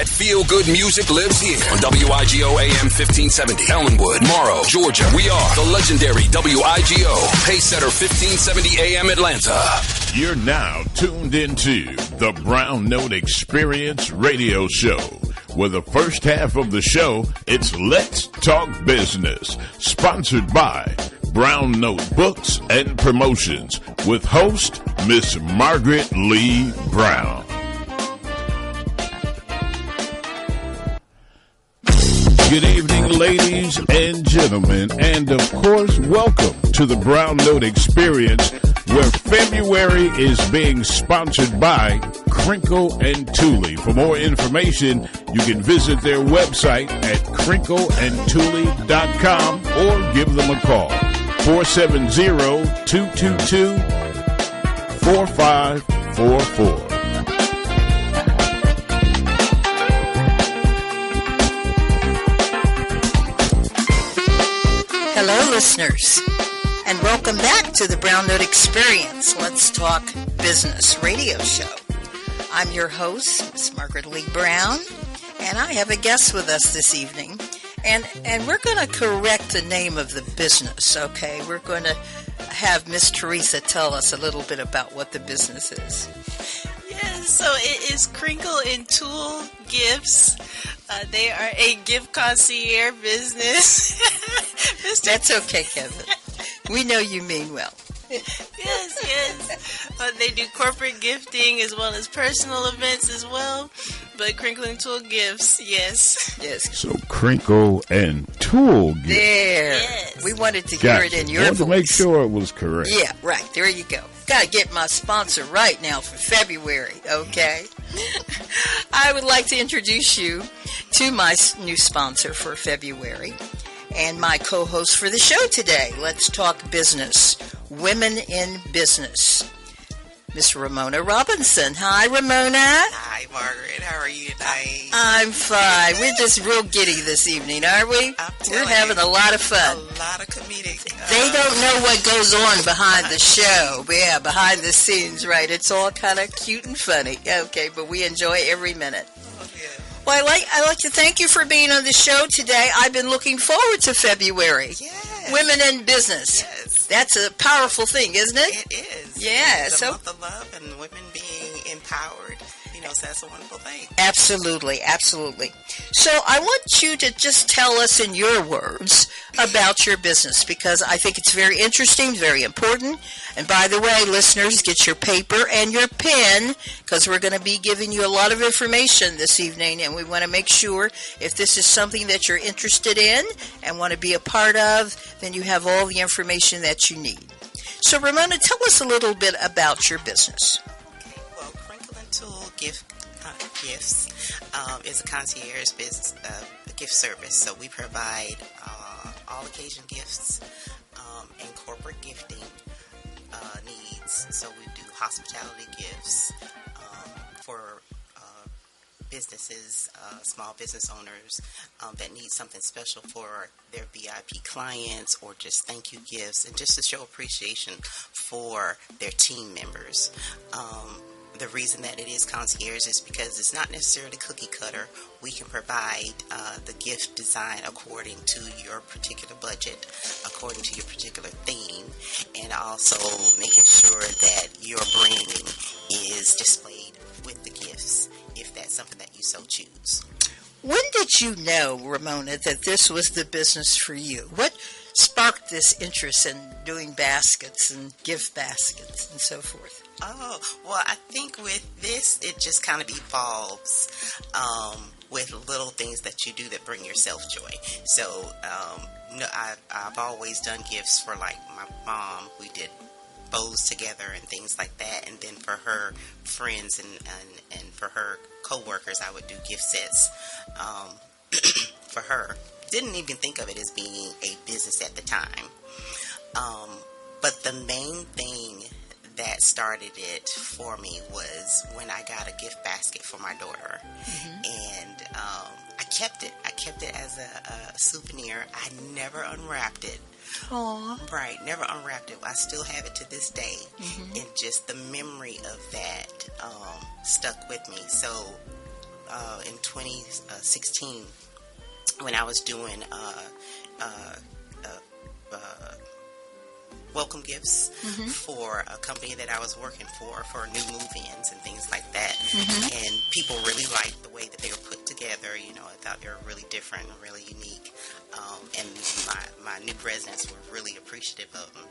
That feel-good music lives here on WIGO AM 1570. Ellenwood, Morrow, Georgia. We are the legendary WIGO. Pacesetter 1570 AM Atlanta. You're now tuned into the Brown Note Experience radio show, where the first half of the show, it's Let's Talk Business, sponsored by Brown Note Books and Promotions, with host Miss Margaret Lee Brown. Good evening, ladies and gentlemen, and of course, welcome to the Brown Note Experience, where February is being sponsored by Crinkle and Tulle. For more information, you can visit their website at crinkleandtulle.com or give them a call, 470-222-4544. Hello, listeners, and welcome back to the Brown Note Experience, Let's Talk Business radio show. I'm your host, Miss Margaret Lee Brown, and I have a guest with us this evening, and we're going to correct the name of the business, okay? We're going to have Miss Teresa tell us a little bit about what the business is. Yes, so it is Crinkle and Tulle Gifts. They are a gift concierge business. That's okay, Kevin. We know you mean well. Yes. They do corporate gifting as well as personal events as well. But Crinkle and Tulle Gifts, yes. So Crinkle and Tulle Gifts. There. Yes. We wanted to hear it in your voice. To make sure it was correct. Yeah, right. There you go. Got to get my sponsor right now for February, okay? I would like to introduce you to my new sponsor for February and my co-host for the show today. Let's talk business. Women in business. Miss Ramona Robinson. Hi, Ramona. Hi, Margaret. How are you tonight? I'm fine. We're just real giddy this evening, aren't we? We're having a lot of fun. A lot of comedic. They don't know what goes on behind the show. Yeah, behind the scenes, right? It's all kind of cute and funny. Okay, but we enjoy every minute. Well, I'd like to thank you for being on the show today. I've been looking forward to February. Yes. Women in business. Yes. That's a powerful thing, isn't it? It is. Yeah. It's a month of love and women being empowered. So that's a wonderful thing. Absolutely. So I want you to just tell us in your words about your business, because I think it's very interesting, very important. And by the way, listeners, get your paper and your pen, because we're going to be giving you a lot of information this evening, and we want to make sure if this is something that you're interested in and want to be a part of, then you have all the information that you need. So Ramona, tell us a little bit about your business. Okay, well, Crinkle and Tulle Gifts is a concierge business, gift service. So we provide all occasion gifts and corporate gifting needs. So we do hospitality gifts for businesses, small business owners that need something special for their VIP clients, or just thank you gifts, and just to show appreciation for their team members. The reason that it is concierge is because it's not necessarily cookie cutter. We can provide the gift design according to your particular budget, according to your particular theme, and also making sure that your branding is displayed with the gifts, if that's something that you so choose. When did you know, Ramona, that this was the business for you? What sparked this interest in doing baskets and gift baskets and so forth? Oh, well, I think with this, it just kind of evolves with little things that you do that bring yourself joy. So, I've always done gifts for, like, my mom. We did bows together and things like that. And then for her friends and for her co-workers, I would do gift sets for her. Didn't even think of it as being a business at the time. But the main thing that started it for me was when I got a gift basket for my daughter. And I kept it. I kept it as a souvenir. I never unwrapped it. Aww. Right, never unwrapped it. I still have it to this day. And just the memory of that stuck with me. So in 2016 when I was doing welcome gifts for a company that I was working for new move-ins and things like that. And people really liked the way that they were put together. You know, I thought they were really different and really unique. And my new residents were really appreciative of them.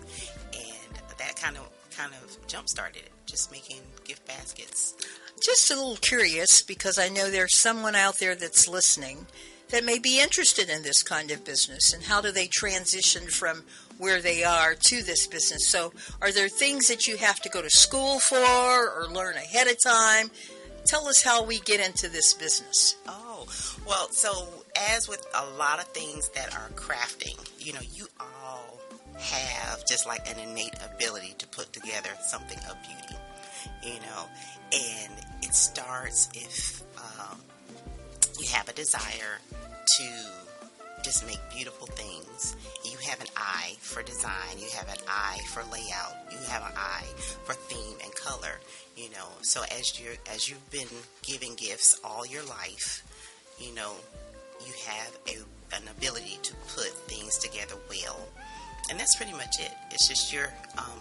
And that kind of jump-started it, just making gift baskets. Just a little curious, because I know there's someone out there that's listening that may be interested in this kind of business, and how do they transition from where they are to this business? So are there things that you have to go to school for or learn ahead of time? Tell us how we get into this business. Oh, well, so as with a lot of things that are crafting, you know, you all have just like an innate ability to put together something of beauty, you know, and it starts if you have a desire to just make beautiful things. You have an eye for design. You have an eye for layout. You have an eye for theme and color. You know, so as you've been giving gifts all your life, you know, you have an ability to put things together well, and that's pretty much it. It's just you're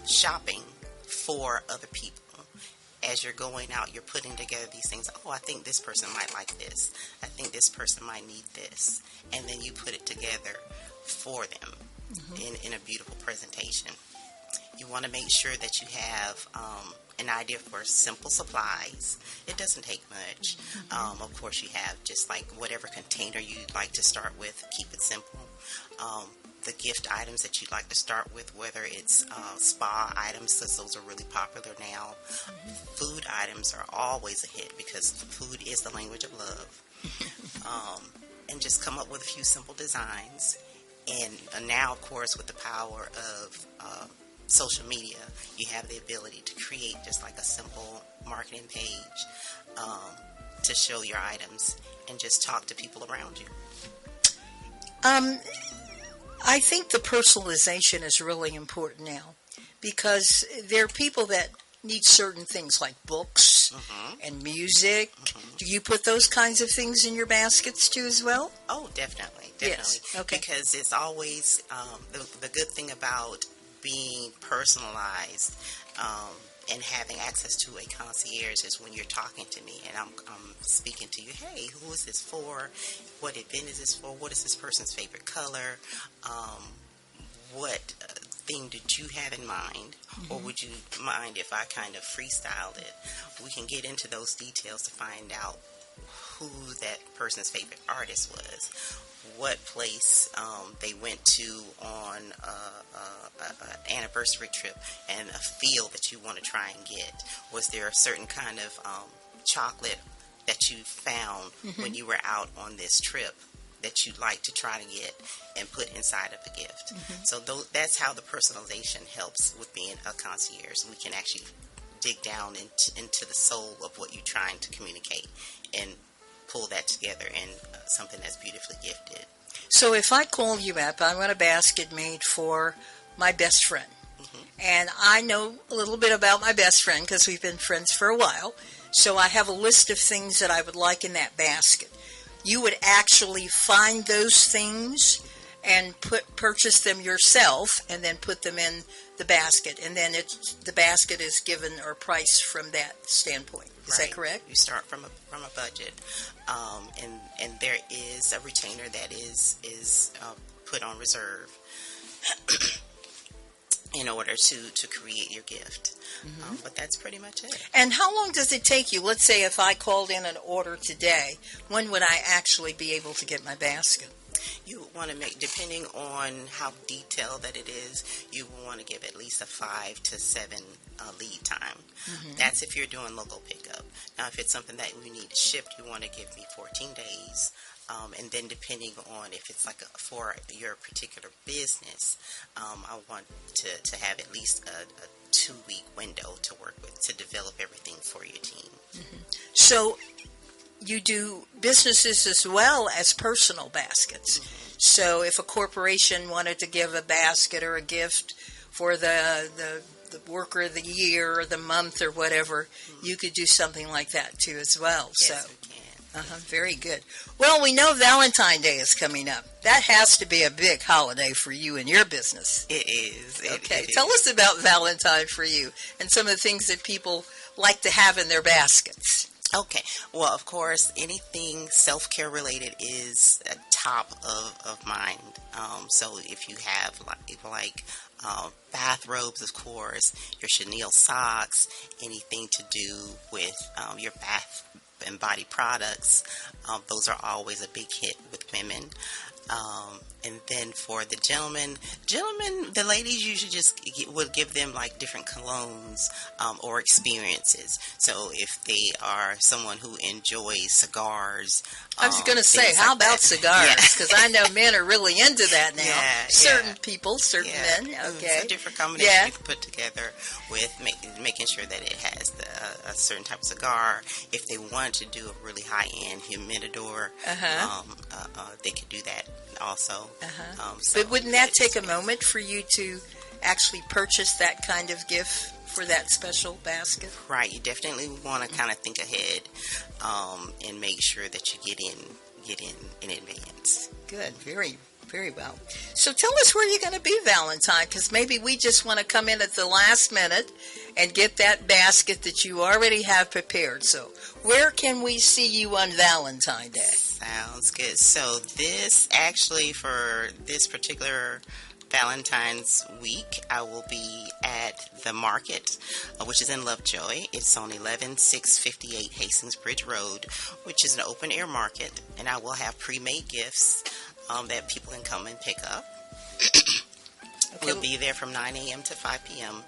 shopping for other people. As you're going out, you're putting together these things. Oh, I think this person might like this. I think this person might need this. And then you put it together for them in a beautiful presentation. You want to make sure that you have an idea for simple supplies. It doesn't take much. Of course, you have just like whatever container you'd like to start with. Keep it simple. The gift items that you'd like to start with, whether it's spa items, because those are really popular now. Food items are always a hit because food is the language of love. And just come up with a few simple designs. And now, of course, with the power of social media, you have the ability to create just like a simple marketing page to show your items and just talk to people around you. I think the personalization is really important now, because there are people that need certain things like books and music. Do you put those kinds of things in your baskets too as well? Oh, definitely. Yes. Okay. Because it's always the good thing about being personalized and having access to a concierge is when you're talking to me and I'm speaking to you. Hey, who is this for? What event is this for? What is this person's favorite color? What thing did you have in mind? Or would you mind if I kind of freestyled it? We can get into those details to find out who that person's favorite artist was, what place they went to on an anniversary trip, and a feel that you want to try and get. Was there a certain kind of chocolate that you found when you were out on this trip that you'd like to try to get and put inside of the gift? So that's how the personalization helps with being a concierge. We can actually dig down into the soul of what you're trying to communicate and pull that together in something that's beautifully gifted. So if I call you up, I want a basket made for my best friend. And I know a little bit about my best friend because we've been friends for a while. So I have a list of things that I would like in that basket. You would actually find those things and purchase them yourself and then put them in the basket. And then the basket is given or priced from that standpoint. Is that correct? You start from a budget. And there is a retainer that is put on reserve in order to create your gift. But that's pretty much it. And how long does it take you? Let's say if I called in an order today, when would I actually be able to get my basket? You want to make, depending on how detailed that it is, you will want to give at least a 5 to 7 lead time. That's if you're doing local pickup. Now, if it's something that you need shipped, you want to give me 14 days. And then depending on if it's like for your particular business, I want to have at least a 2-week window to work with to develop everything for your team. So you do businesses as well as personal baskets. So if a corporation wanted to give a basket or a gift for the worker of the year or the month or whatever, you could do something like that too as well. Yes, So we can. Very good. Well, we know Valentine's Day is coming up. That has to be a big holiday for you and your business. It is. Okay. Tell us about Valentine for you and some of the things that people like to have in their baskets. Okay. Well, of course, anything self-care related is top of mind. So if you have like bathrobes, of course, your chenille socks, anything to do with your bath and body products, those are always a big hit with women. And then for the gentlemen, the ladies usually just would give them like different colognes or experiences. So if they are someone who enjoys cigars, I was going to say, how about cigars? Because I know men are really into that now. Certain people, certain men. Okay, it's a different combination you can put together with making sure that it has a certain type of cigar. If they want to do a really high-end humidor, they could do that also. But wouldn't that take a moment for you to actually purchase that kind of gift for that special basket? Right. You definitely want to kind of think ahead and make sure that you get in advance. Good. Very, very well. So tell us where you're going to be Valentine, because maybe we just want to come in at the last minute and get that basket that you already have prepared. So where can we see you on Valentine's Day? Sounds good. So for this particular Valentine's week, I will be at the market, which is in Lovejoy. It's on 11658 Hastings Bridge Road, which is an open air market, and I will have pre-made gifts that people can come and pick up. We'll be there from 9 a.m. to 5 p.m.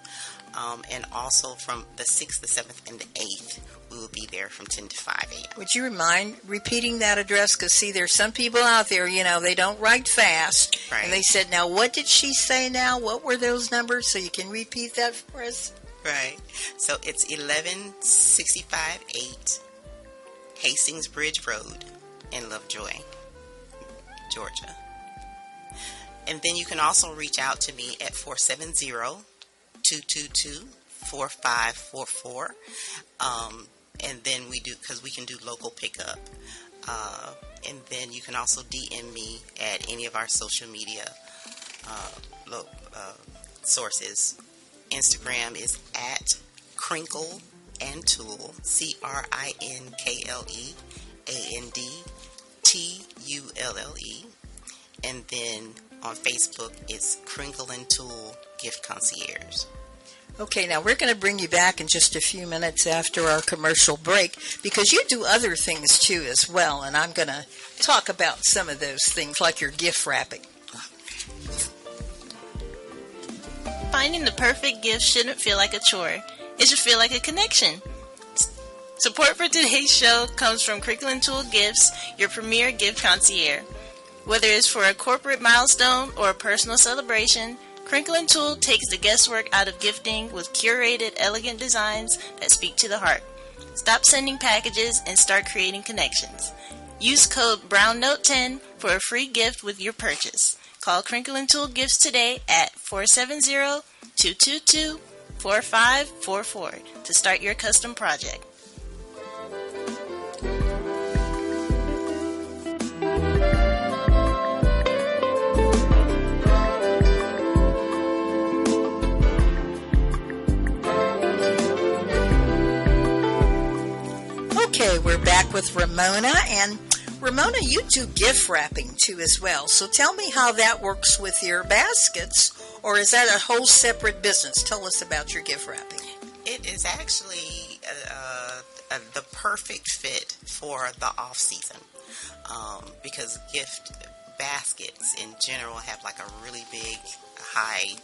And also from the 6th, the 7th, and the 8th, we will be there from 10 to 5 a.m. Would you mind repeating that address? Because, see, there's some people out there, they don't write fast. Right. And they said, now, what did she say now? What were those numbers? So you can repeat that for us? Right. So it's 11658 Hastings Bridge Road in Lovejoy, Georgia. And then you can also reach out to me at 470-222-4544. And then because we can do local pickup. And then you can also DM me at any of our social media sources. Instagram is at Crinkle and Tulle, CrinkleAndTulle. And then on Facebook, it's Crinkle and Tulle Gift Concierge. Okay, now we're going to bring you back in just a few minutes after our commercial break, because you do other things too as well, and I'm going to talk about some of those things, like your gift wrapping. Finding the perfect gift shouldn't feel like a chore. It should feel like a connection. Support for today's show comes from Crinkle and Tulle Gifts, your premier gift concierge. Whether it's for a corporate milestone or a personal celebration, Crinkle and Tulle takes the guesswork out of gifting with curated, elegant designs that speak to the heart. Stop sending packages and start creating connections. Use code BROWNNOTE10 for a free gift with your purchase. Call Crinkle and Tulle Gifts today at 470-222-4544 to start your custom project. Okay, we're back with Ramona, and Ramona, you do gift wrapping too as well. So tell me how that works with your baskets, or is that a whole separate business? Tell us about your gift wrapping. It is actually the perfect fit for the off season, because gift baskets in general have like a really big, high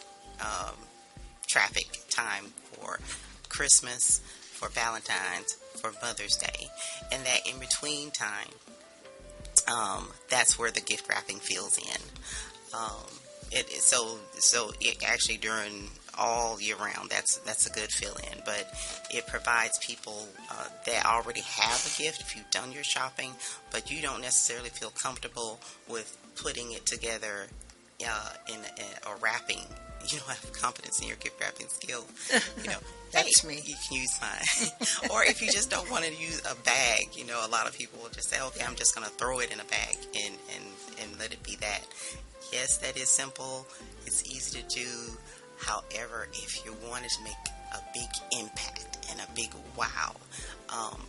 traffic time for Christmas, for Valentine's, for Mother's Day, and that in between time, that's where the gift wrapping fills in. So it actually during all year round, that's a good fill in, but it provides people that already have a gift if you've done your shopping, but you don't necessarily feel comfortable with putting it together or wrapping you don't have confidence in your gift wrapping skill, That's hey, me. you can use mine. Or if you just don't want to use a bag, a lot of people will just say, okay, I'm just going to throw it in a bag and let it be that. Yes, that is simple. It's easy to do. However, if you wanted to make a big impact and a big wow,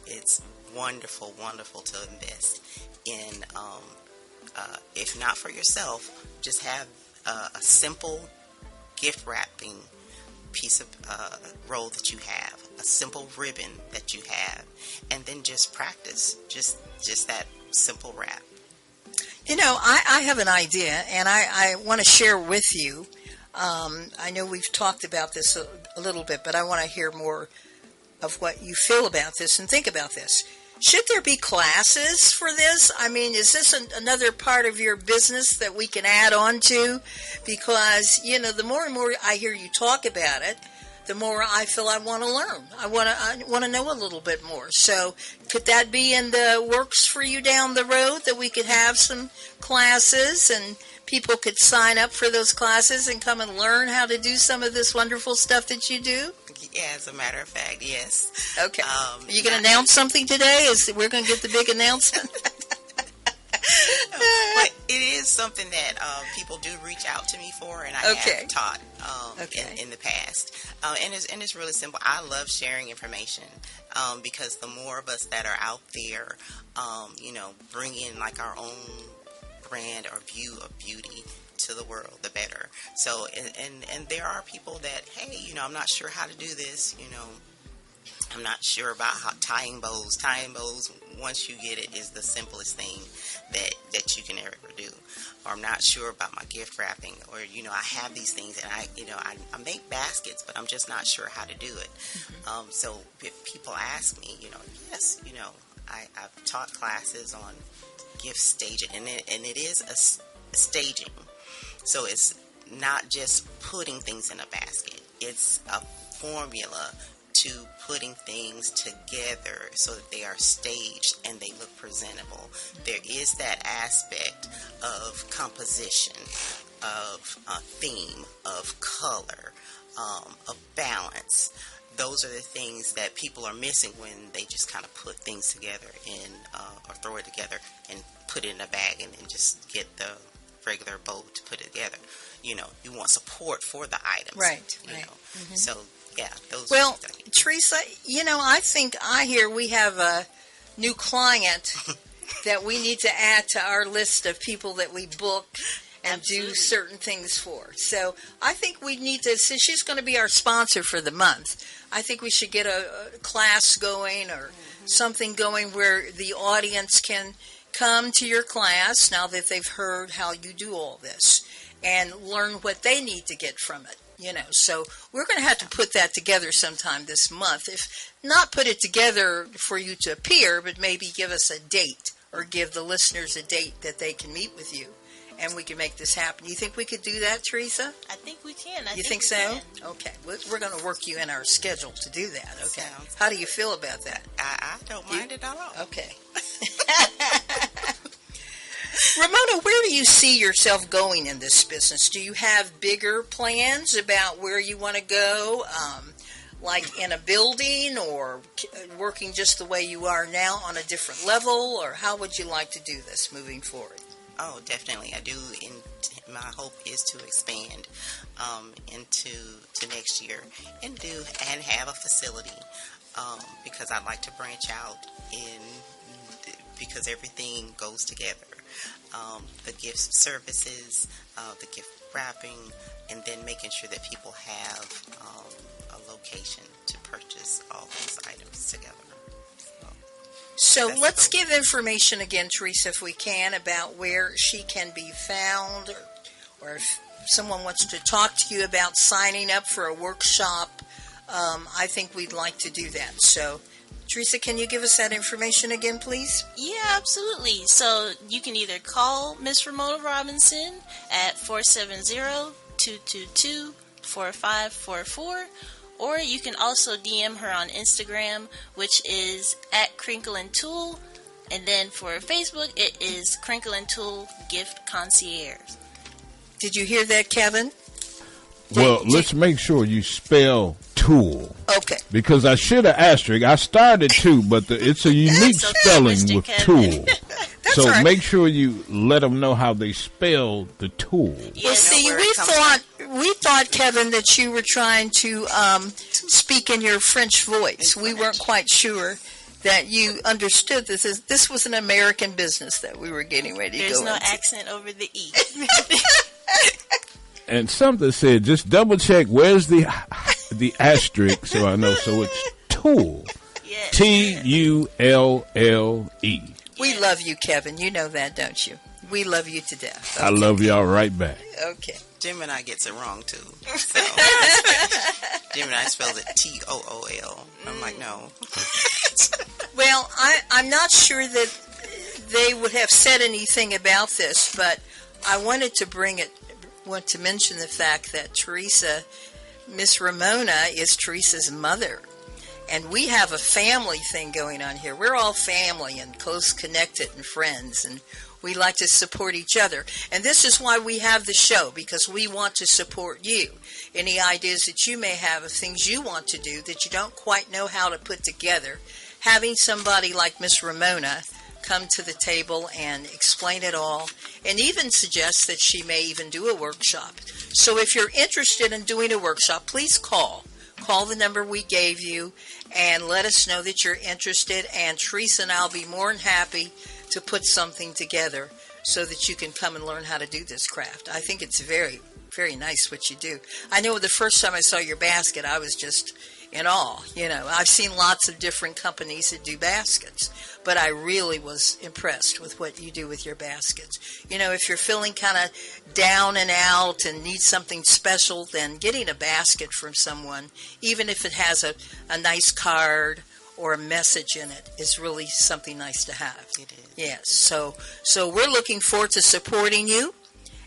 it's wonderful to invest in, if not for yourself, just have a simple gift wrapping piece of roll that you have, a simple ribbon that you have, and then just practice just that simple wrap. I have an idea, and I want to share with you. I know we've talked about this a little bit, but I want to hear more of what you feel about this and think about this. Should there be classes for this? I mean, is this another part of your business that we can add on to? Because, the more and more I hear you talk about it, the more I feel I want to learn. I want to know a little bit more. So could that be in the works for you down the road, that we could have some classes and people could sign up for those classes and come and learn how to do some of this wonderful stuff that you do? Yeah, as a matter of fact, yes. Okay. Are you going to announce something today? We're going to get the big announcement? But it is something that people do reach out to me for, and I have taught in the past. And it's really simple. I love sharing information because the more of us that are out there, bring in like our own brand or view of beauty to the world, the better. So, and there are people that, hey, I'm not sure how to do this, I'm not sure about how tying bows. Tying bows, once you get it, is the simplest thing that you can ever do. Or I'm not sure about my gift wrapping, or I have these things and I make baskets, but I'm just not sure how to do it. Mm-hmm. So if people ask me, yes, I've taught classes on gift staging, and it is a staging. So it's not just putting things in a basket. It's a formula to putting things together so that they are staged and they look presentable. There is that aspect of composition, of theme, of color, of balance. Those are the things that people are missing when they just kind of put things together or throw it together and put it in a bag and then just get the regular bow to put it together. You want support for the items. Right. Mm-hmm. So, yeah, those. Well, Teresa, I think I hear we have a new client that we need to add to our list of people that we book and do certain things for. So I think we need to, since she's going to be our sponsor for the month, I think we should get a class going or something going where the audience can come to your class now that they've heard how you do all this and learn what they need to get from it. So we're going to have to put that together sometime this month. If not put it together for you to appear, but maybe give us a date or give the listeners a date that they can meet with you and we can make this happen. You think we could do that, Teresa? I think we can. You think so? Okay. We're going to work you in our schedule to do that. Okay. How do you feel about that? I don't mind it at all. Okay. Ramona, where do you see yourself going in this business? Do you have bigger plans about where you want to go, like in a building or working just the way you are now on a different level, or how would you like to do this moving forward? Oh, definitely. I do. My hope is to expand into next year and have a facility because I'd like to branch out because everything goes together. The gift services, the gift wrapping, and then making sure that people have a location to purchase all these items together. So let's give information again, Teresa, if we can, about where she can be found, or if someone wants to talk to you about signing up for a workshop. I think we'd like to do that. So, Teresa, can you give us that information again, please? Yeah, absolutely. So you can either call Miss Ramona Robinson at 470-222-4544, or you can also DM her on Instagram, which is at Crinkle and Tulle, and then for Facebook, it is Crinkle and Tulle Gift Concierge. Did you hear that, Kevin? Well, let's make sure you spell Tulle. Okay. Because I should have asterisk. I started too, but it's a unique okay, spelling Mr. with Kevin. Tulle. So all right. make sure you let them know how they spell the Tulle. Well, see, where we it comes thought, Kevin, that you were trying to speak in your French voice. We weren't quite sure that you understood this. This was an American business that we were getting ready to There's go no into. accent over the E. And something said, just double check where's the asterisk so I know. So it's Tulle. Yes. Tulle. We love you, Kevin. You know that, don't you? We love you to death. I love y'all right back. Okay. Jim and I gets it wrong too. So Jim and I spells it Tool. I'm like, no. Well, I'm not sure that they would have said anything about this, but I want to mention the fact that Teresa, Miss Ramona, is Teresa's mother. And we have a family thing going on here. We're all family and close connected and friends, and we like to support each other. And this is why we have the show, because we want to support you. Any ideas that you may have of things you want to do that you don't quite know how to put together, having somebody like Miss Ramona come to the table and explain it all, and even suggest that she may even do a workshop. So if you're interested in doing a workshop, please call. Call the number we gave you and let us know that you're interested, and Teresa and I'll be more than happy to put something together so that you can come and learn how to do this craft. I think it's very, very nice what you do. I know the first time I saw your basket, I was just in awe. You know, I've seen lots of different companies that do baskets, but I really was impressed with what you do with your baskets. You know, if you're feeling kind of down and out and need something special, then getting a basket from someone, even if it has a nice card or a message in it, is really something nice to have. It is. Yes, so we're looking forward to supporting you,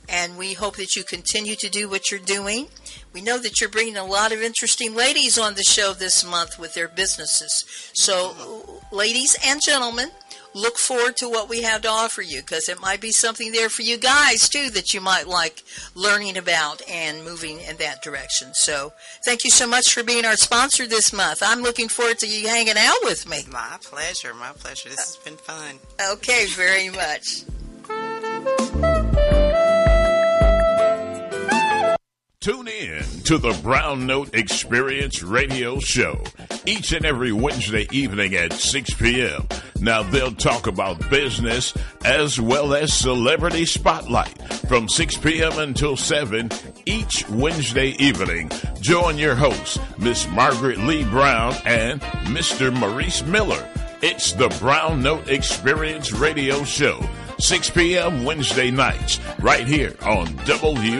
and we hope that you continue to do what you're doing. We know that you're bringing a lot of interesting ladies on the show this month with their businesses. So, ladies and gentlemen, look forward to what we have to offer you, because it might be something there for you guys, too, that you might like learning about and moving in that direction. So, thank you so much for being our sponsor this month. I'm looking forward to you hanging out with me. My pleasure, my pleasure. This has been fun. Okay, very much. Tune in to the Brown Note Experience radio show each and every Wednesday evening at 6 p.m. Now, they'll talk about business as well as celebrity spotlight from 6 p.m. until 7 each Wednesday evening. Join your hosts, Miss Margaret Lee Brown and Mr. Maurice Miller. It's the Brown Note Experience radio show. 6 p.m. Wednesday nights, right here on WIGO.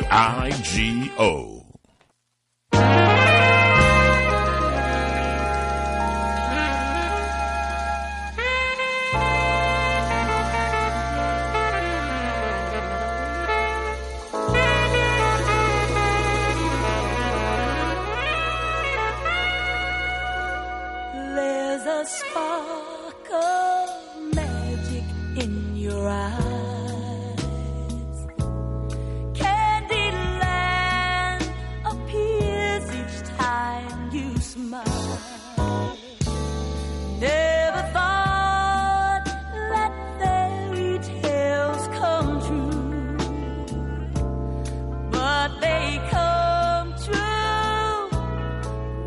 There's a spark of magic in your eyes. Candyland appears each time you smile. Never thought that fairy tales come true, but they come true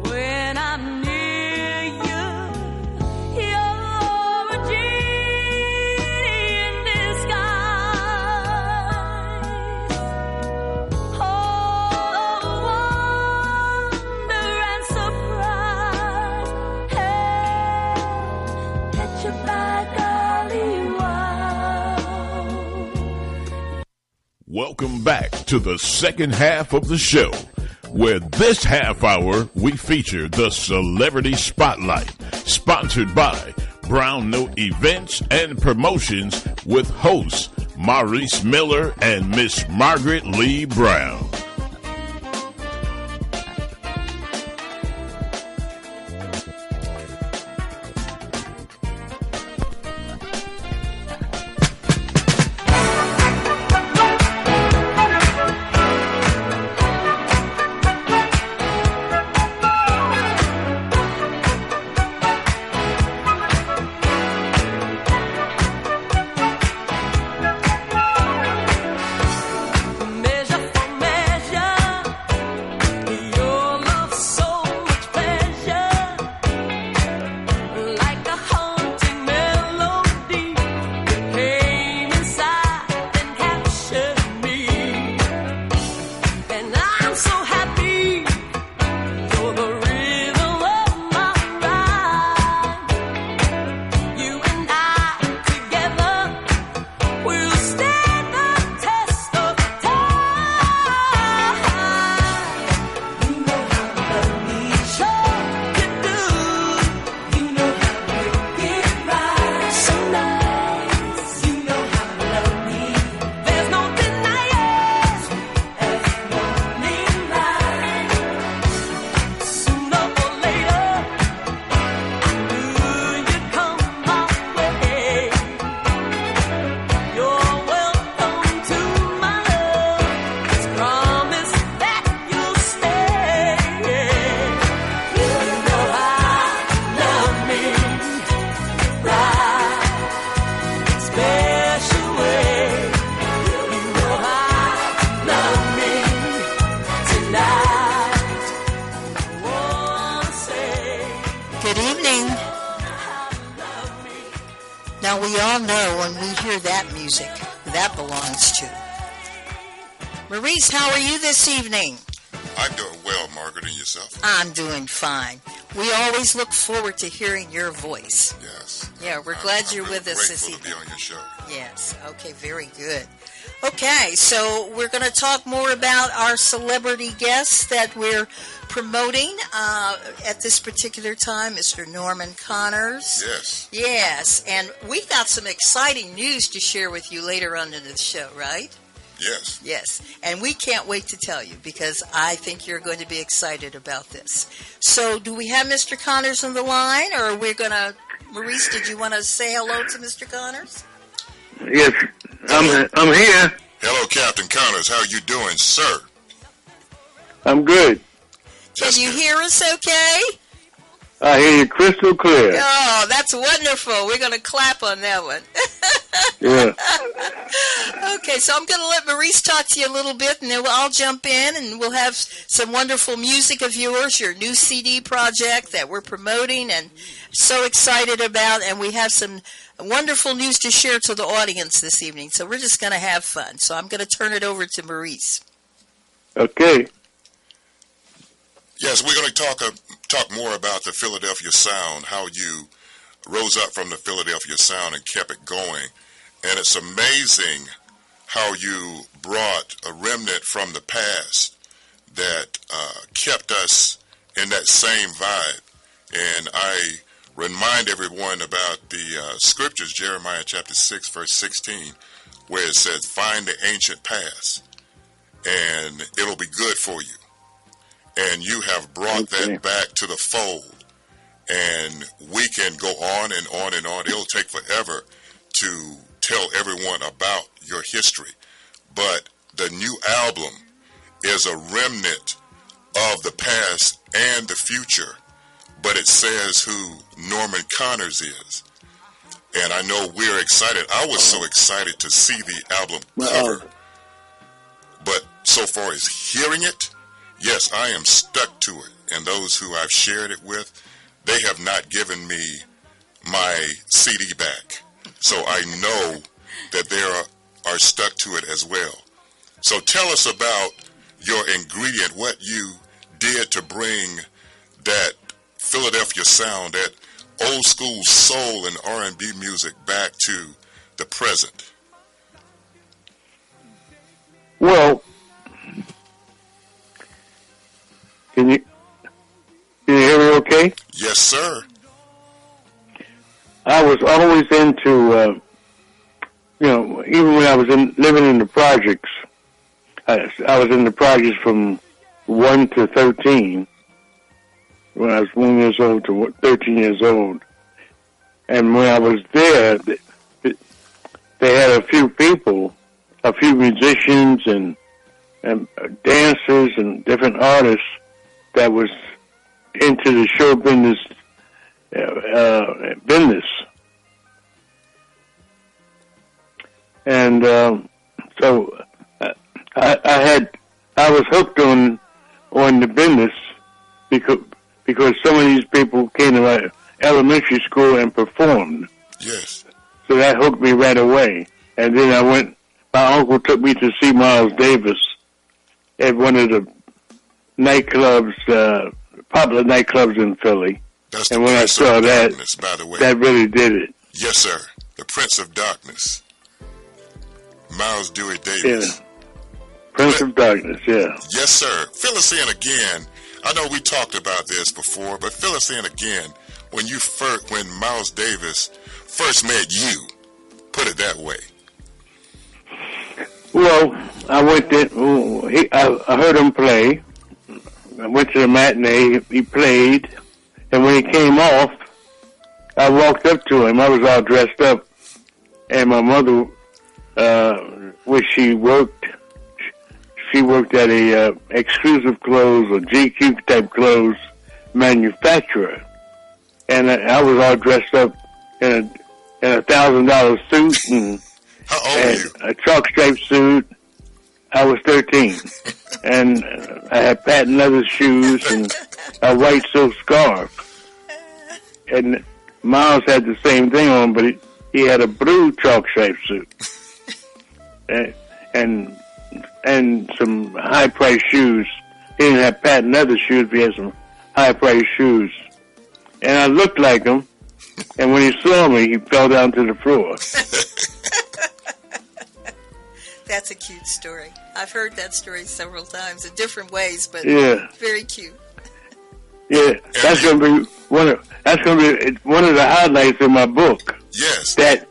when I'm near you. You're a genie in disguise. Oh, wonder and surprise. Hey, catch you by golly, wow. Welcome back to the second half of the show, where this half hour we feature the Celebrity Spotlight, sponsored by Brown Note Events and Promotions with hosts Maurice Miller and Miss Margaret Lee Brown. Now, we all know when we hear that music, that belongs to. Maurice, how are you this evening? I'm doing well, Margaret, and yourself? I'm doing fine. We always look forward to hearing your voice. Yes. Yeah, we're glad you're with us this evening. I'm grateful to be on your show. Yes, okay, very good. Okay, so we're going to talk more about our celebrity guests that we're promoting at this particular time, Mr. Norman Connors. Yes. Yes, and we got some exciting news to share with you later on in the show, right? Yes. Yes, and we can't wait to tell you because I think you're going to be excited about this. So do we have Mr. Connors on the line, or are we going to... Maurice, did you want to say hello to Mr. Connors? Yes, I'm here. Hello, Captain Connors. How you doing, sir? I'm good. Can you hear us okay? I hear you crystal clear. Oh, that's wonderful. We're going to clap on that one. Yeah. Okay, so I'm going to let Maurice talk to you a little bit, and then I'll jump in, and we'll have some wonderful music of yours, your new CD project that we're promoting and so excited about, and we have some wonderful news to share to the audience this evening. So we're just going to have fun. So I'm going to turn it over to Maurice. Okay. Yes, we're going to talk more about the Philadelphia Sound, how you rose up from the Philadelphia Sound and kept it going. And it's amazing how you brought a remnant from the past that kept us in that same vibe. And I remind everyone about the scriptures, Jeremiah chapter 6, verse 16, where it says, find the ancient past, and it'll be good for you. And you have brought that back to the fold. And we can go on and on and on. It'll take forever to tell everyone about your history. But the new album is a remnant of the past and the future. But it says who Norman Connors is. And I know we're excited. I was so excited to see the album cover. But so far as hearing it, yes, I am stuck to it. And those who I've shared it with, they have not given me my CD back. So I know that they are stuck to it as well. So tell us about your ingredient, what you did to bring that Philadelphia sound, that old school soul and R&B music back to the present. Well, can you hear me okay? Yes, sir. I was always into, even when I was living in the projects, I was in the projects from 1 to 13, when I was 1 years old to 13 years old. And when I was there, they had a few people, a few musicians and dancers and different artists that was into the show business. And so I was hooked on the business because some of these people came to my elementary school and performed. Yes. So that hooked me right away. And then my uncle took me to see Miles Davis at one of the nightclubs, popular nightclubs in Philly. That's and when I saw that, darkness, by the way. That really did it. Yes, sir. The Prince of Darkness. Miles Dewey Davis. Yeah. Prince of Darkness, yeah. Yes, sir. Fill us in again. I know we talked about this before, but fill us in again. When Miles Davis first met you, put it that way. Well, I went there. I heard him play. I went to the matinee. He played, and when he came off, I walked up to him. I was all dressed up, and my mother, where she worked at a exclusive clothes or GQ type clothes manufacturer, and I was all dressed up in a $1,000 suit and how old are you? A chalk striped suit. I was 13, and I had patent leather shoes and a white silk scarf. And Miles had the same thing on, but he had a blue chalk stripe suit, and some high priced shoes. He didn't have patent leather shoes, but he had some high priced shoes. And I looked like him, and when he saw me, he fell down to the floor. That's a cute story. I've heard that story several times in different ways, but very cute. Yeah, that's gonna be one of the highlights of my book. Yes, that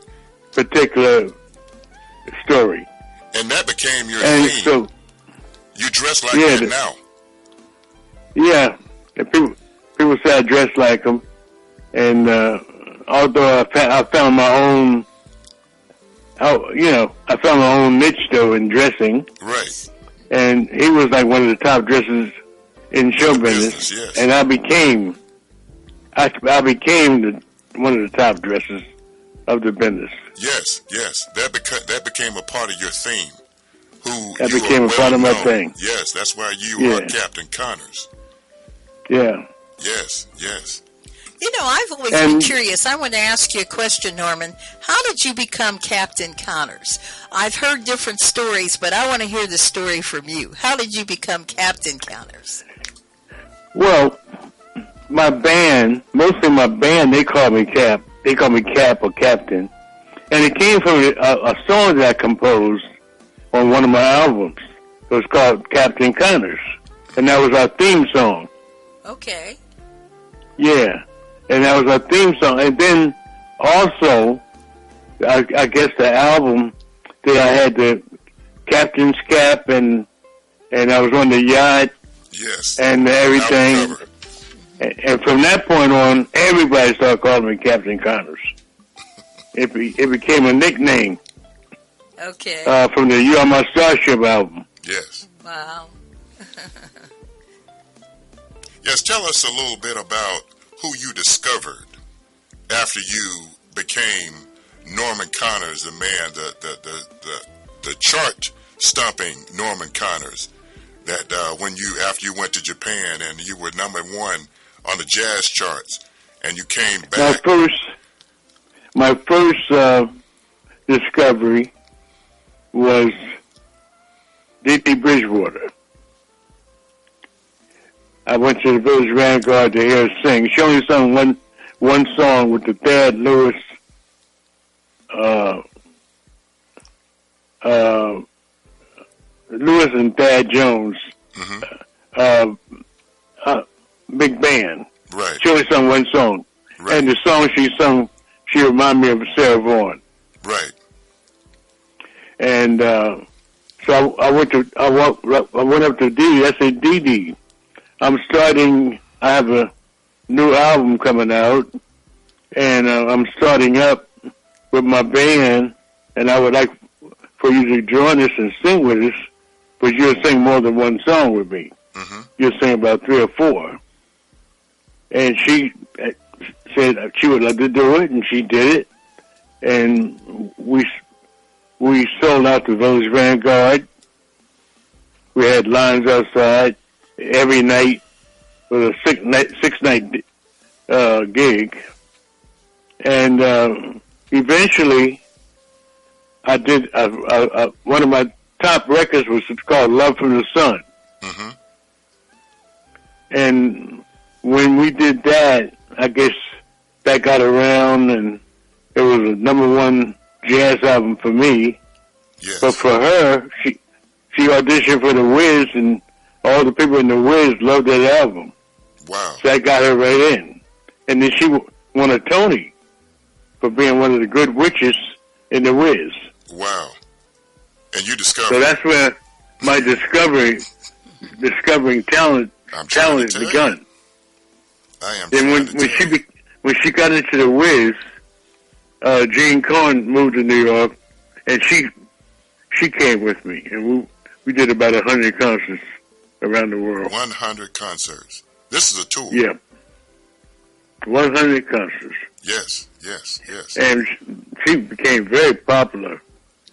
particular story. And that became your theme. So you dress like that now. Yeah, and people say I dress like them, and although I found my own. I found my own niche though in dressing. Right. And he was like one of the top dressers in show business. Yes. And I became one of the top dressers of the business. Yes. That became a part of your theme. That became a part of my thing. Yes, that's why you are Captain Connors. Yeah. Yes. I've always been curious. I want to ask you a question, Norman. How did you become Captain Connors? I've heard different stories, but I want to hear the story from you. How did you become Captain Connors? Well, my band, mostly my band, they call me Cap. They call me Cap or Captain. And it came from a song that I composed on one of my albums. It was called Captain Connors. And that was our theme song. Okay. Yeah. And that was our theme song. And then also, I guess the album that I had the Captain's Cap and I was on the yacht. Yes. And everything. And from that point on, everybody started calling me Captain Connors. It became a nickname. Okay. From the You Are My Starship album. Yes. Wow. Yes, tell us a little bit about who you discovered after you became Norman Connors, the man, the chart stomping Norman Connors. That after you went to Japan and you were #1 on the jazz charts, and you came back. My first discovery was D.T. Bridgewater. I went to the Village Vanguard to hear her sing. She only sung one song with the Thad Lewis, Lewis and Thad Jones, big band. Right. She only sung one song, and the song she sung, she reminded me of Sarah Vaughan. Right. And so I went up to Dee. I said, Dee, I have a new album coming out, and I'm starting up with my band, and I would like for you to join us and sing with us, but you'll sing more than one song with me. Mm-hmm. You'll sing about 3 or 4. And she said she would love to do it, and she did it, and we sold out the Village Vanguard. We had lines outside every night with a six night gig, and eventually I did one of my top records was called "Love from the Sun," and when we did that, I guess that got around, and it was a #1 jazz album for me. Yes. But for her, she auditioned for the Wiz, and all the people in the Wiz loved that album. Wow. So I got her right in. And then she won a Tony for being one of the good witches in the Wiz. Wow. And you discovered. So that's where my discovering talent begun. I am. And when she got into the Wiz, Gene Cohen moved to New York, and she came with me, and we did about 100 concerts around the world. 100 concerts. This is a tour. Yeah. 100 concerts. Yes. And she became very popular.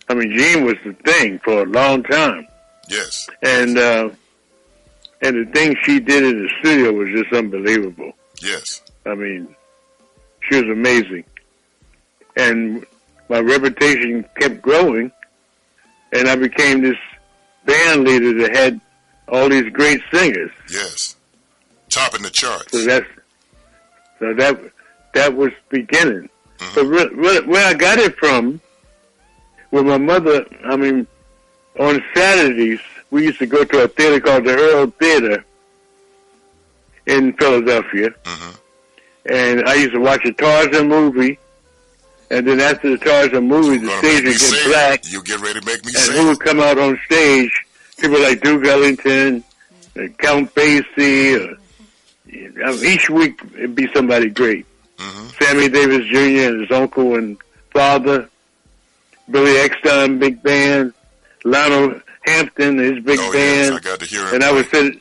I mean, Gene was the thing for a long time. Yes. And the thing she did in the studio was just unbelievable. Yes. I mean, she was amazing. And my reputation kept growing, and I became this band leader that had all these great singers. Yes. Topping the charts. So that was beginning. So where I got it from, with my mother, I mean, on Saturdays, we used to go to a theater called the Earl Theater in Philadelphia. And I used to watch a Tarzan movie. And then after the Tarzan movie, the stage would get black. You get ready to make me and sing. who would come out on stage? People like Duke Ellington, Count Basie. Each week it'd be somebody great. Sammy Davis Jr. and his uncle and father. Billy Eckstein, big band. Lionel Hampton, his big band. Yes, I got to hear him. And I would sit.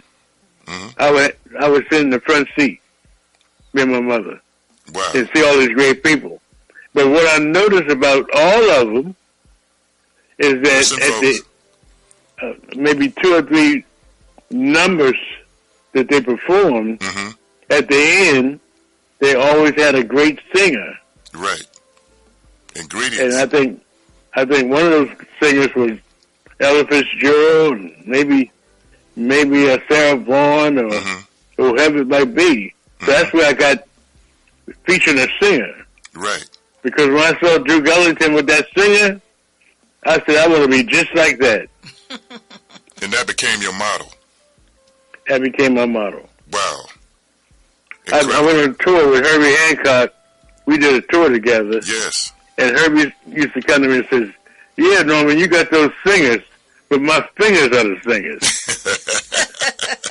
I would sit in the front seat, me and my mother, and see all these great people. But what I noticed about all of them is that at the maybe 2 or 3 numbers that they performed, at the end, they always had a great singer. Right. Ingredients. And I think one of those singers was Ella Fitzgerald, and maybe Sarah Vaughan or whoever it might be. So that's where I got featuring a singer. Right. Because when I saw Duke Ellington with that singer, I said, I want to be just like that. And that became your model. That became my model. Wow. I went on a tour with Herbie Hancock. We did a tour together. Yes. And Herbie used to come to me and says, yeah, Norman, you got those singers, but my fingers are the singers.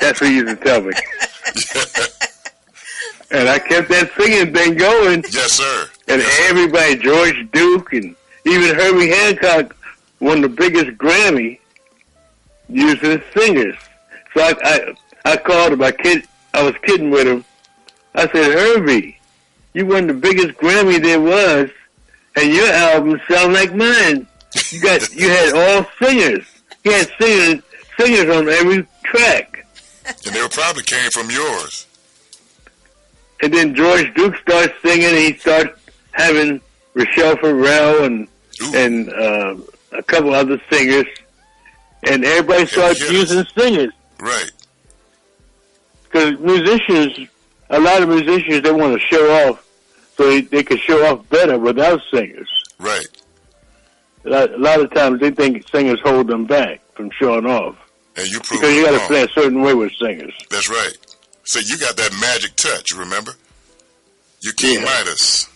That's what he used to tell me. And I kept that singing thing going. Yes, sir. And everybody, George Duke and even Herbie Hancock, won the biggest Grammy using singers. So I called him. I was kidding with him. I said, Herbie, you won the biggest Grammy there was, and your album sound like mine. You had all singers. You had singers on every track. And they probably came from yours. And then George Duke starts singing, and he starts having Rochelle Farrell and a couple other singers, and everybody starts using singers. Right. Because a lot of musicians, they want to show off, so they can show off better without singers. Right. A lot of times they think singers hold them back from showing off. And you prove because you got to wrong. play a certain way with singers. That's right. So you got that magic touch, remember? You King Midas.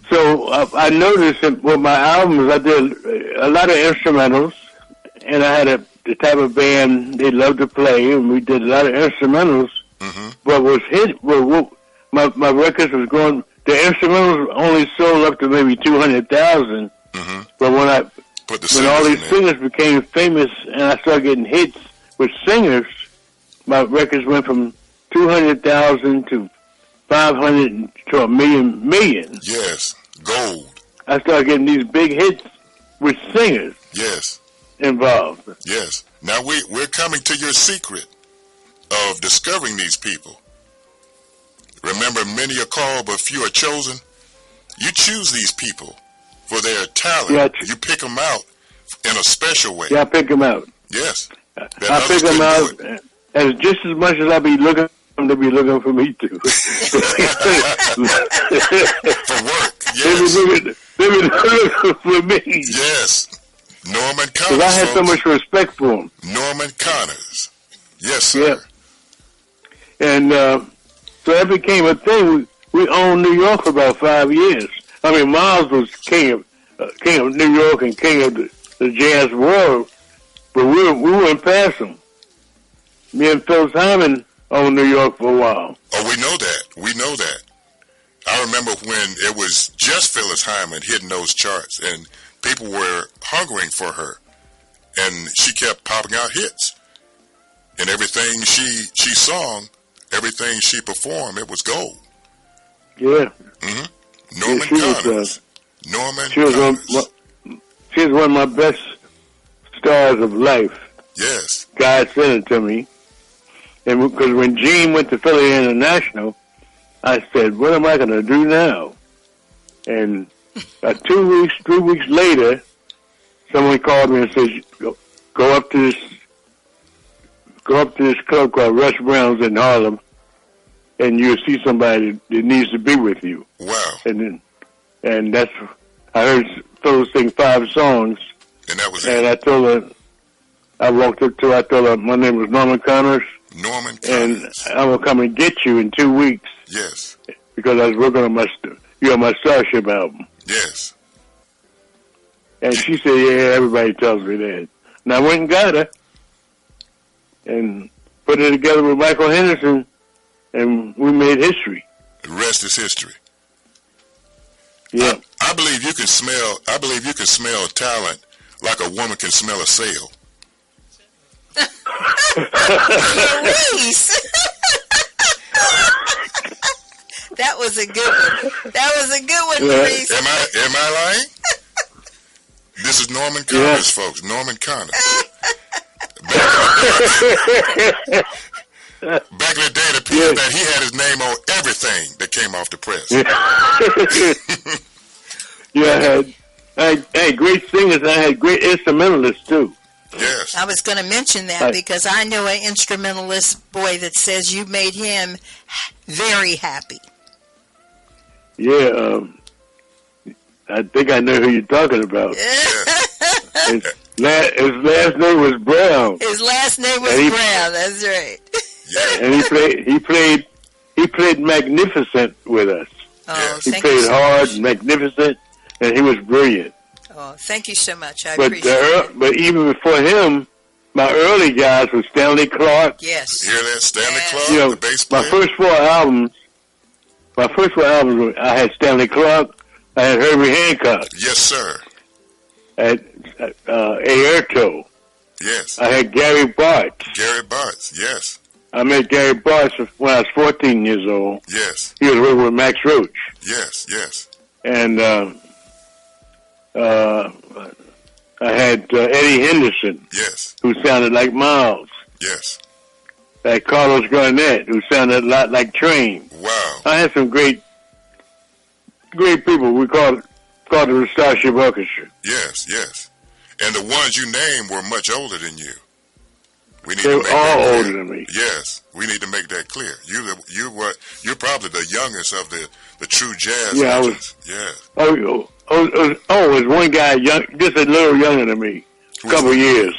So I noticed that with my albums, I did a lot of instrumentals, and I had the type of band they loved to play, and we did a lot of instrumentals. But was hit, my records was going. The instrumentals only sold up to maybe 200,000. But when all these singers became famous, and I started getting hits with singers, my records went from 200,000 to 500 to a million. Yes, gold. I started getting these big hits with singers. Yes. Involved. Yes. Now we're coming to your secret of discovering these people. Remember, many are called, but few are chosen. You choose these people for their talent. Yeah, you pick them out in a special way. Yeah, I pick them out. Yes. I pick them out, and just as much as I be looking for them, they be looking for me too. For work, yes. They be looking for me. Yes. Norman Connors. Because I had so much respect for them. Norman Connors. Yes, sir. Yeah. And so that became a thing. We owned New York for about 5 years. I mean, Miles was king of New York and king of the jazz world, but we went past him. Me and Phil Simon owned New York for a while. Oh, we know that. We know that. I remember when it was just Phyllis Hyman hitting those charts, and people were hungering for her, and she kept popping out hits. And everything she sung, everything she performed, it was gold. Yeah. Norman Connors. Norman she was Connors. She was one of my best stars of life. Yes. God sent it to me. And because when Gene went to Philly International, I said, what am I going to do now? And 3 weeks later, someone called me and said, "Go up to this club called Russ Brown's in Harlem, and you'll see somebody that needs to be with you." Wow. And that's, I heard Phyllis sing 5 songs. And that was and it. I told her, I walked up to her, I told her my name was Norman Connors. Norman Connors. And I'm going to come and get you in 2 weeks. Yes. Because I was working on my Starship album. Yes. And she said, yeah, everybody tells me that. And I went and got her and put it together with Michael Henderson, and we made history. The rest is history. Yeah. I believe you can smell talent like a woman can smell a sail. That was a good one. That was a good one, Yeah. Reese. Am I lying? This is Norman Connors, folks. Norman Connors. Back in the day, it appeared that he had his name on everything that came off the press. Yeah, I had great singers. I had great instrumentalists too. Yes. I was going to mention that because I know an instrumentalist boy that says you made him very happy. Yeah, I think I know who you're talking about. His last name was Brown. His last name was Brown. That's right. Yeah. And he played magnificent with us. Oh, He thank played you so hard, much. magnificent, and he was brilliant. Oh, thank you so much. I appreciate it. But even before him, my early guys were Stanley Clarke. Yes. Hear that? Stanley Clarke, You know, the bass player. my first four albums, I had Stanley Clarke, I had Herbie Hancock, Yes, sir. I had Airto, Yes. I had Gary Bartz. Gary Bartz. Yes. I met Gary Bartz when I was 14 years old. Yes. He was working with Max Roach. Yes. Yes. And I had Eddie Henderson, Yes. who sounded like Miles. Yes. I had Carlos Garnett, who sounded a lot like Train. Wow. I had some great people. We called it the Starship Orchestra. Yes. Yes. And the ones you named were much older than you. We need They to were make all that clear. older than me. Yes, we need to make that clear. You're probably the youngest of the true jazz Yeah, I was- legends. Yeah. Oh, it was one guy young, just a little younger than me, a couple years.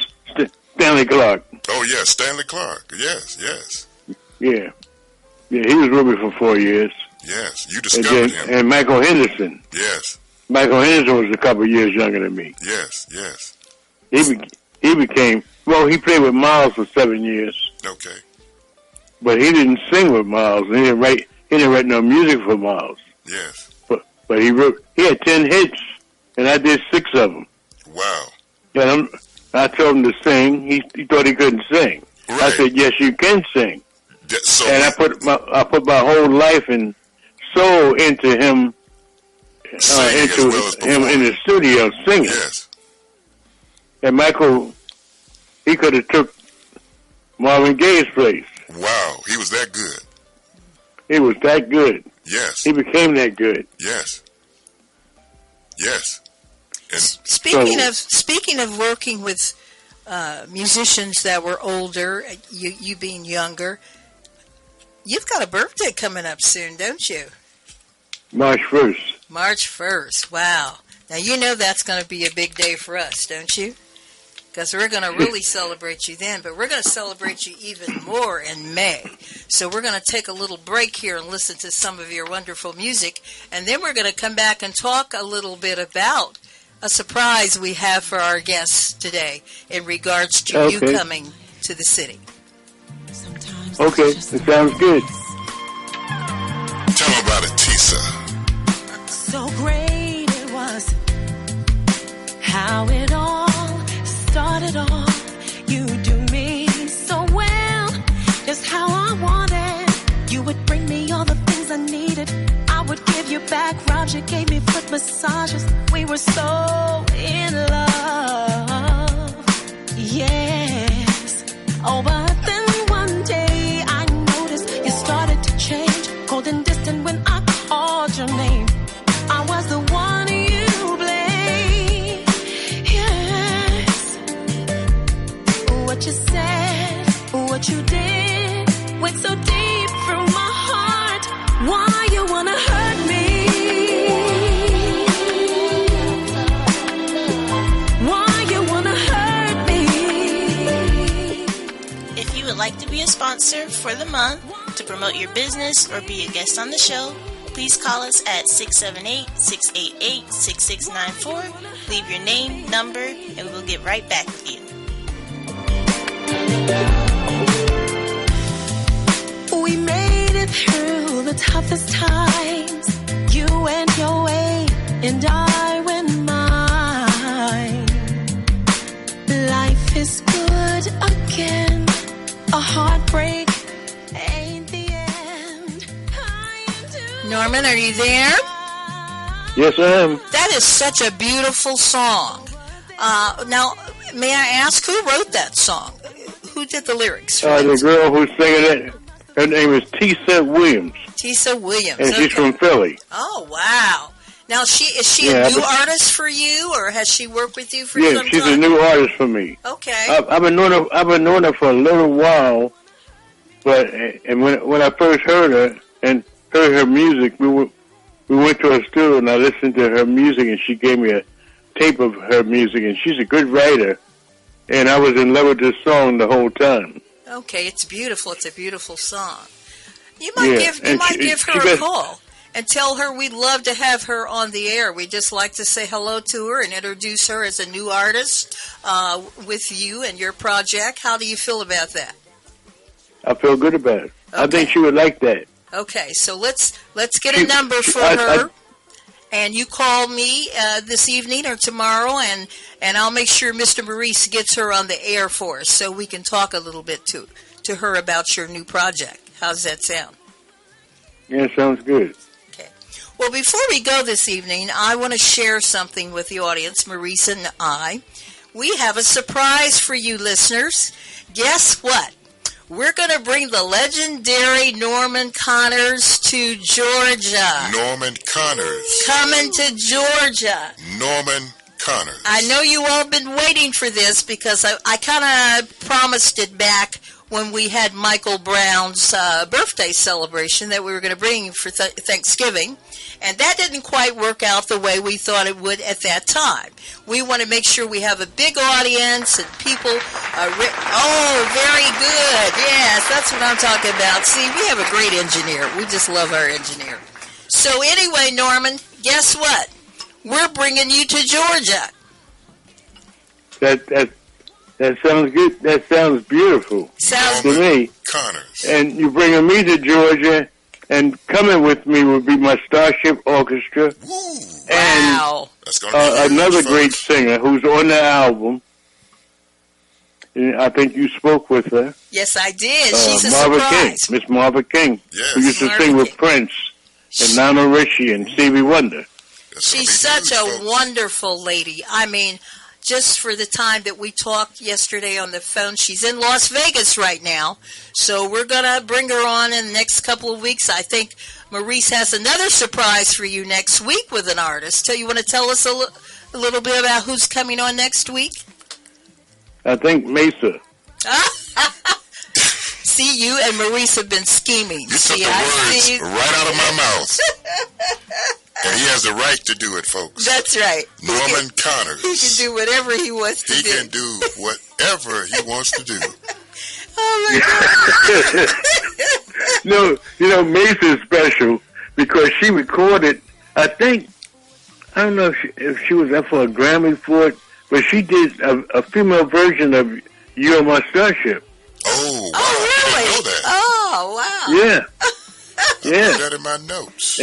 Stanley Clarke. Oh yes, Stanley Clarke. Yes, yes, Yeah, he was with me for 4 years. yes. You And discovered him. and Michael Henderson. Yes, Michael Henderson was a couple years younger than me. yes, yes. He became, well, he played with Miles for 7 years, Okay. but he didn't sing with Miles. He didn't write no music for Miles. Yes. But he had 10 hits, and I did 6 of them. Wow. And I told him to sing. He thought he couldn't sing. Right. I said, yes, you can sing. So And I put my whole life and soul into him, singing as well as him in performing. the studio singing. Yes. And Michael, he could have took Marvin Gaye's place. Wow. He was that good. He was that good. Yes. He became that good. Yes. Yes. And Speaking of working with musicians that were older, you being younger, you've got a birthday coming up soon, don't you? March 1st. March 1st. Wow. Now, you know that's going to be a big day for us, don't you? Because we're going to really celebrate you then, but we're going to celebrate you even more in May. So we're going to take a little break here and listen to some of your wonderful music, and then we're going to come back and talk a little bit about a surprise we have for our guests today in regards to you coming to the city. Okay, it sounds good. tell them about it, Tisa. So great it was, how it all started off. You do me so well, just how I wanted. You would bring me all the things I needed. I would give you back rubs, you gave me foot massages. We were so in love, yes. Oh, but then one day I noticed you started to change, cold and distant when I called your name. I was the one you what you did went so deep through my heart. Why you wanna hurt me? Why you wanna hurt me? If you would like to be a sponsor for the month, to promote your business, or be a guest on the show, please call us at 678-688-6694. Leave your name, number, and we will get right back with you. We made it through the toughest times. You went your way and I went mine. Life is good again. A heartbreak ain't the end. Norman, are you there? Yes, I am. That is such a beautiful song. Now, may I ask who wrote that song? Who did the lyrics? The girl who's singing it, her name is Tisa Williams. Tisa Williams. And she's from Philly. Oh, wow. Now, is she a new artist for you, or has she worked with you for some time? Yeah, she's a new artist for me. Okay. I've been knowing her for a little while, but when I first heard her and heard her music, we went to her studio and I listened to her music, and she gave me a tape of her music, and she's a good writer, and I was in love with this song the whole time. Okay, it's beautiful. It's a beautiful song. You might give her a call and tell her we'd love to have her on the air. We'd just like to say hello to her and introduce her as a new artist with you and your project. How do you feel about that? I feel good about it. Okay. I think she would like that. Okay, so let's get a number for her, and you call me this evening or tomorrow, and I'll make sure Mr. Maurice gets her on the air for us so we can talk a little bit to her about your new project. How's that sound? Yeah, sounds good. Okay. Well, before we go this evening, I want to share something with the audience, Maurice and I. We have a surprise for you listeners. Guess what? We're going to bring the legendary Norman Connors to Georgia. Norman Connors. Coming to Georgia. Norman Connors. I know you all been waiting for this because I kind of promised it back when we had Michael Brown's birthday celebration that we were going to bring him for Thanksgiving. And that didn't quite work out the way we thought it would at that time. We want to make sure we have a big audience and people are very good. Yes, that's what I'm talking about. See, we have a great engineer. We just love our engineer. So anyway, Norman, guess what? We're bringing you to Georgia. That sounds good. That sounds beautiful. Sounds to me. Connors. And you bringing me to Georgia, and coming with me would be my Starship Orchestra. Woo. Wow. That's gonna be another huge, great folks. singer who's on the album. And I think you spoke with her. Yes, I did. She's a Marva surprise. King, Miss Marva King, Yes. who used to Marva sing with King. Prince and Lionel Richie and Stevie Wonder. That's gonna She's be such huge, a folks. wonderful lady. I mean, just for the time that we talked yesterday on the phone, she's in Las Vegas right now. So we're going to bring her on in the next couple of weeks. I think Maurice has another surprise for you next week with an artist. So you want to tell us a little bit about who's coming on next week? I think Mesa. See, you and Maurice have been scheming. You took See, the words see. right out of my mouth. And he has the right to do it, folks. That's right. Norman Connors. He can do whatever he wants to He do. can do whatever he wants to do. Oh, my God. No, Mesa is special because she recorded, I don't know if she was up for a Grammy for it, but she did a female version of You Are My Starship. Oh, wow. Oh, really? I didn't know that. Oh, wow. Yeah. Yeah. Put that in my notes.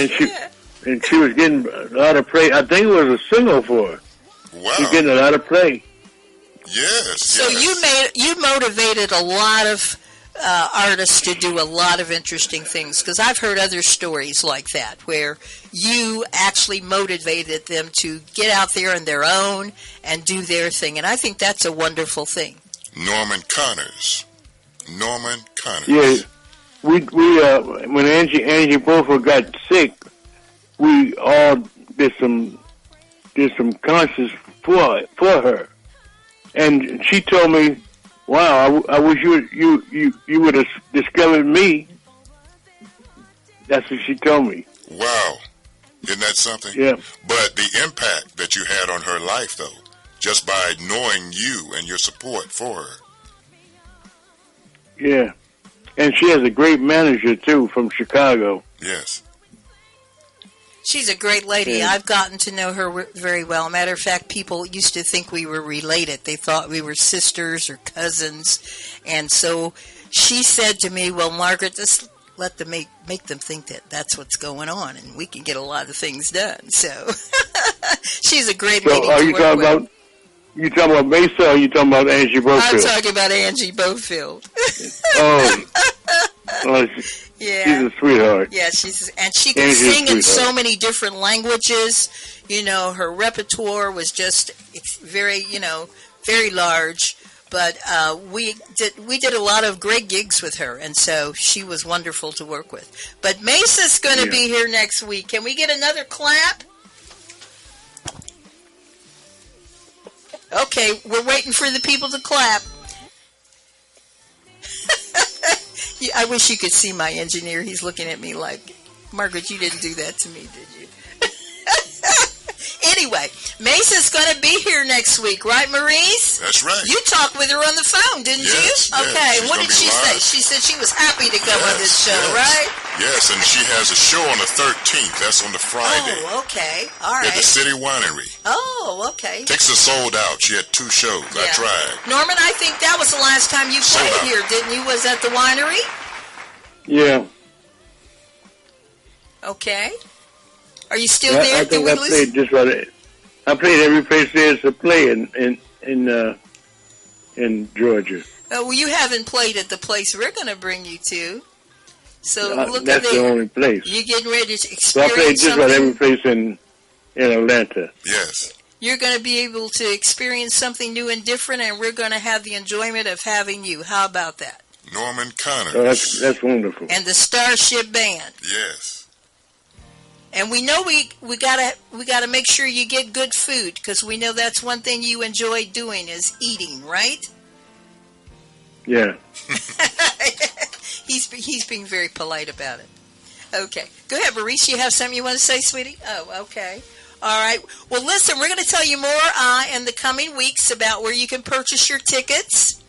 And she was getting a lot of play. I think it was a single for her. Wow. She's getting a lot of play. Yes. So yes. you motivated a lot of artists to do a lot of interesting things, because I've heard other stories like that where you actually motivated them to get out there on their own and do their thing, and I think that's a wonderful thing. Norman Connors. Norman Connors. Yeah. We when Angie Beaufort got sick, we all did some concerts for her, and she told me Wow, I wish you would have discovered me. That's what she told me. Wow. Isn't that something? Yeah. But the impact that you had on her life, though, just by knowing you and your support for her. Yeah. And she has a great manager, too, from Chicago. Yes. She's a great lady. Yeah. I've gotten to know her very well. Matter of fact, people used to think we were related. They thought we were sisters or cousins. And so she said to me, well, Margaret, just let them make them think that that's what's going on, and we can get a lot of things done. So she's a great lady are to you work talking with. about? You talking about Mesa, or you talking about Angie I'm Bofield? talking about Angie Bofield. Oh, Yeah. she's a sweetheart. Yeah, she can Angie's sing in sweetheart. so many different languages. You know, her repertoire was just very, very large. But we did a lot of great gigs with her, and so she was wonderful to work with. But Mesa's going to be here next week. Can we get another clap? Okay, we're waiting for the people to clap. I wish you could see my engineer. He's looking at me like, Margaret, you didn't do that to me, did you? Anyway, Mesa's going to be here next week, right, Maurice? That's right. You talked with her on the phone, didn't Yes, you? yes. Okay, She's what gonna did be she say? live. She said she was happy to come on this show, right? Yes, and she has a show on the 13th. That's on the Friday. Oh, okay. All At the right. City Winery. Oh, okay. Tickets are sold out. She had 2 shows. I Yeah. tried. Norman, I think that was the last time you Sold played out. here, didn't you? Was at the winery? Yeah. Okay. Are you still I there? Did think we I lose? played just about it. I played every place there is to play in Georgia. Oh, well, you haven't played at the place we're going to bring you to. So look at That's the there. only place. You're getting ready to So I played experience just about every something. place in Atlanta. Yes. You're going to be able to experience something new and different, and we're going to have the enjoyment of having you. How about that? Norman Connors. So that's wonderful. And the Starship Band. Yes. And we know we gotta make sure you get good food, because we know that's one thing you enjoy doing is eating, right? Yeah. He's being very polite about it. Okay, go ahead, Maurice. You have something you want to say, sweetie? Oh, okay. All right. Well, listen, we're going to tell you more in the coming weeks about where you can purchase your tickets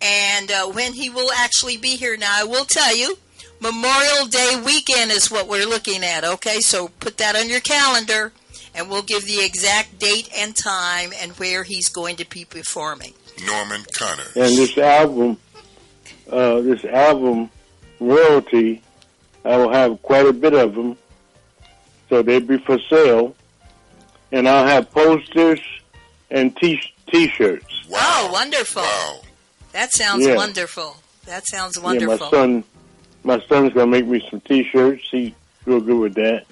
and when he will actually be here. Now, I will tell you, Memorial Day weekend is what we're looking at, okay? So put that on your calendar, and we'll give the exact date and time and where he's going to be performing. Norman Connors. And this album, royalty, I will have quite a bit of them, so they'll be for sale. And I'll have posters and T-shirts. Wow. Oh, wonderful. Wow. That sounds Yeah. wonderful. That sounds Yeah, wonderful. my son's gonna make me some T-shirts. He's real good with that.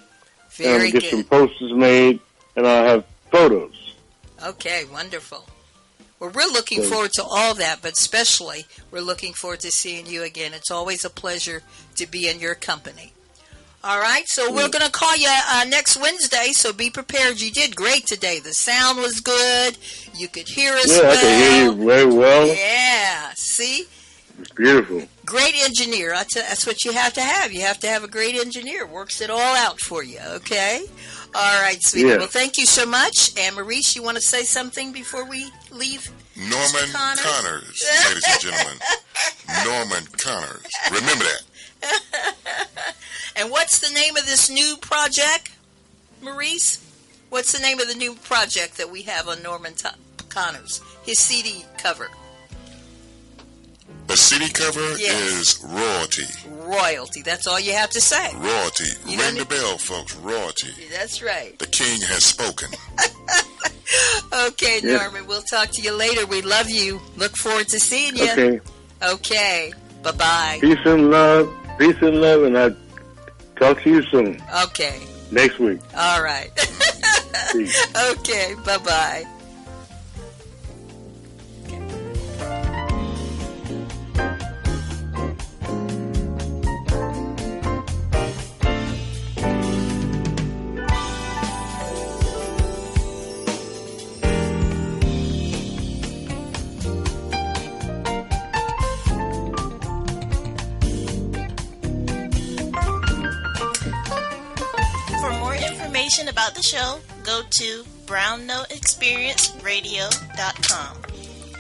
And I'm Very gonna get some good. posters made, and I'll have photos. Okay, wonderful. Well, we're looking So- forward to all that, but especially we're looking forward to seeing you again. It's always a pleasure to be in your company. All right, so we're going to call you next Wednesday, so be prepared. You did great today. The sound was good. You could hear us Yeah, well. I can hear you very well. Yeah, see? It's beautiful. Great engineer. That's what you have to have. You have to have a great engineer. Works it all out for you, okay? All right, sweetie. Yeah. Well, thank you so much. And Maurice, you want to say something before we leave? Norman Mr. Connors? Connors, ladies and gentlemen. Norman Connors. Remember that. And what's the name of this new project, Maurice? What's the name of the new project that we have on Norman Connors? His CD cover. The CD cover Yes. is royalty. Royalty. That's all you have to say. Royalty. You Ring don't the bell, folks. Royalty. That's right. The king has spoken. Okay, Yeah. Norman. We'll talk to you later. We love you. Look forward to seeing you. Okay. Okay. Bye-bye. Peace and love, and I'll talk to you soon. Okay. Next week. All right. Peace. Okay. Bye-bye. information about the show, go to brownnoteexperienceradio.com.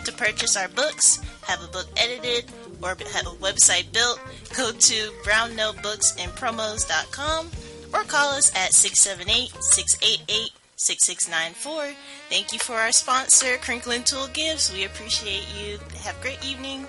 To purchase our books, have a book edited, or have a website built, go to brownnotebooksandpromos.com or call us at 678-688-6694. Thank you for our sponsor, Crinkle and Tulle Gifts. We appreciate you. Have a great evening.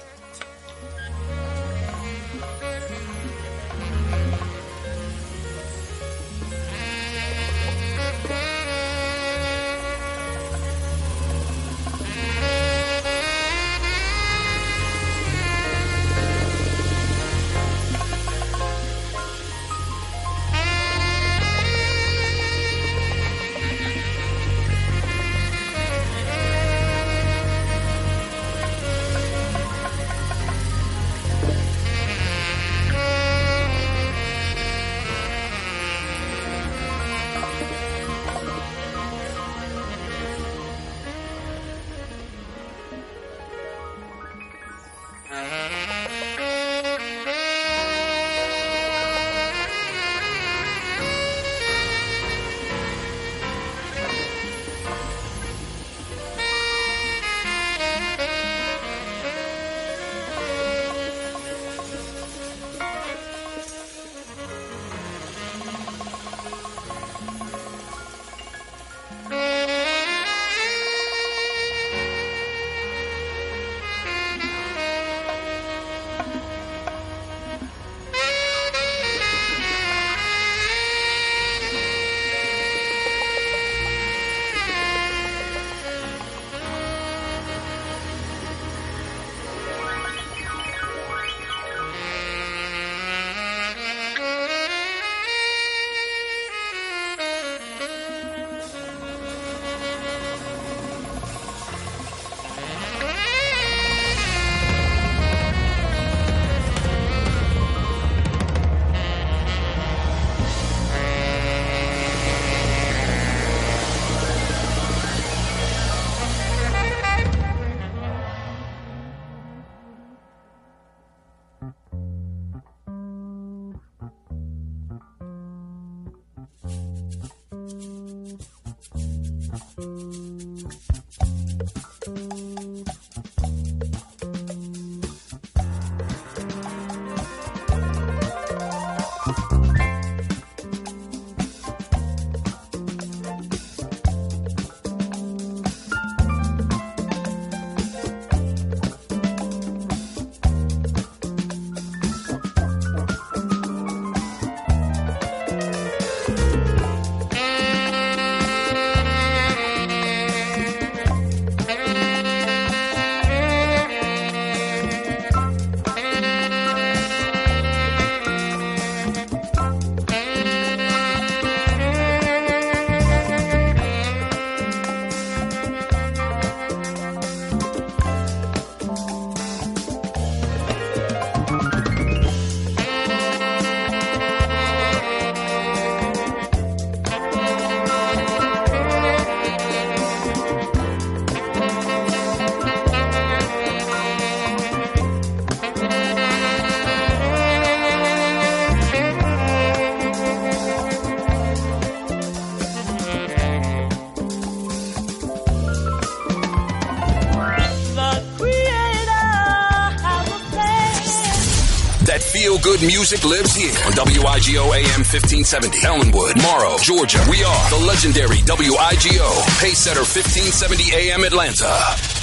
Feel-good music lives here on WIGO AM 1570. Ellenwood, Morrow, Georgia. We are the legendary WIGO. Pacesetter 1570 AM Atlanta.